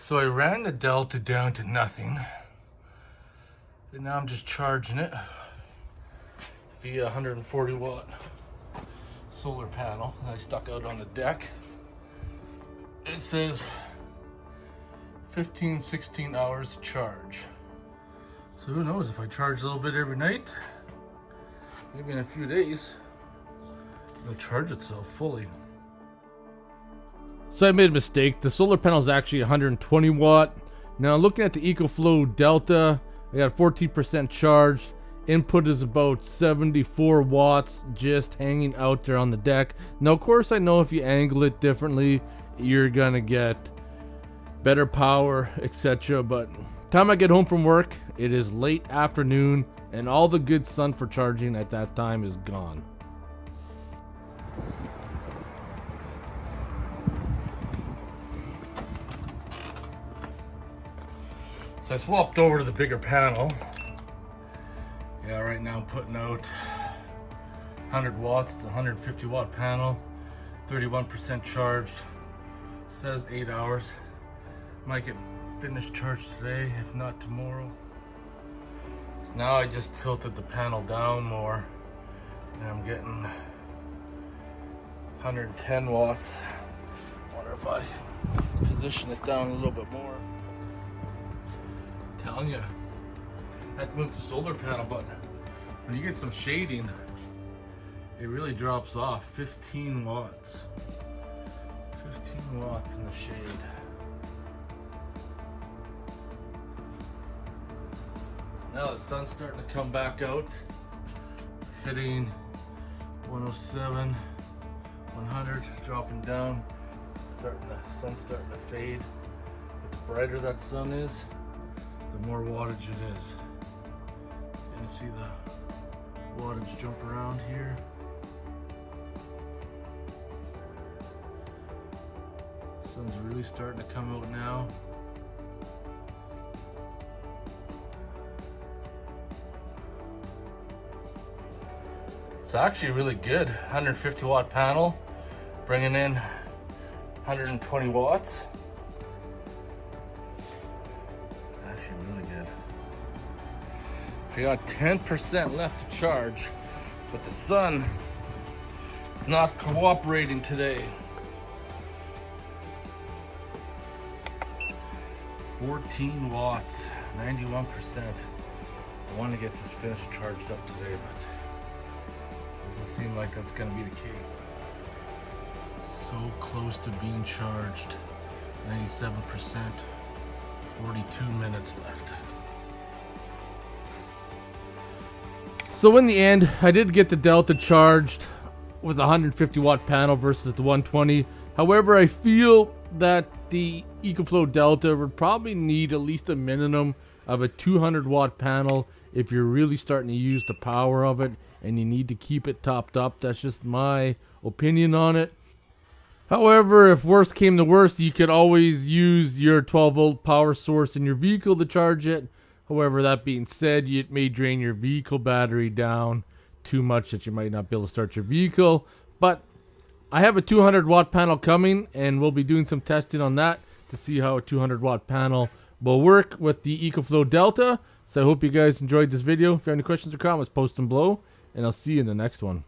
So I ran the Delta down to nothing, and now I'm just charging it via 140 watt solar panel that I stuck out on the deck. It says 15-16 hours to charge. So who knows, if I charge a little bit every night, maybe in a few days it'll charge itself fully. So I made a mistake. The solar panel is actually 120 watt. Now looking at the EcoFlow Delta, I got 14% charged. Input is about 74 watts just hanging out there on the deck. Now of course I know if you angle it differently, you're gonna get better power, etc. But time I get home from work, it is late afternoon and all the good sun for charging at that time is gone. So I swapped over to the bigger panel. Yeah, right now I'm putting out 100 watts. It's a 150 watt panel, 31% charged. Says 8 hours. Might get finished charged today, if not tomorrow. So now I just tilted the panel down more, and I'm getting 110 watts. Wonder if I position it down a little bit more. I'm telling you, I had to move the solar panel, but when you get some shading, it really drops off. 15 watts. 15 watts in the shade. So now the sun's starting to come back out, hitting 107, 100, dropping down. Sun's starting to fade. But the brighter that sun is, the more wattage it is. And you see the wattage jump around here. Sun's really starting to come out now. It's actually really good. 150 watt panel, bringing in 120 watts. It's actually really good. I got 10% left to charge, but the sun is not cooperating today. 14 watts, 91%. I want to get this finished charged up today, but doesn't seem like that's going to be the case. So close to being charged, 97%, 42 minutes left. So in the end, I did get the Delta charged with a 150 watt panel versus the 120. However, I feel that the EcoFlow Delta would probably need at least a minimum of a 200 watt panel if you're really starting to use the power of it and you need to keep it topped up. That's just my opinion on it. However, if worst came to worst, you could always use your 12 volt power source in your vehicle to charge it. However, that being said, it may drain your vehicle battery down too much that you might not be able to start your vehicle. But I have a 200 watt panel coming, and we'll be doing some testing on that to see how a 200 watt panel will work with the EcoFlow Delta. So I hope you guys enjoyed this video. If you have any questions or comments, post them below, and I'll see you in the next one.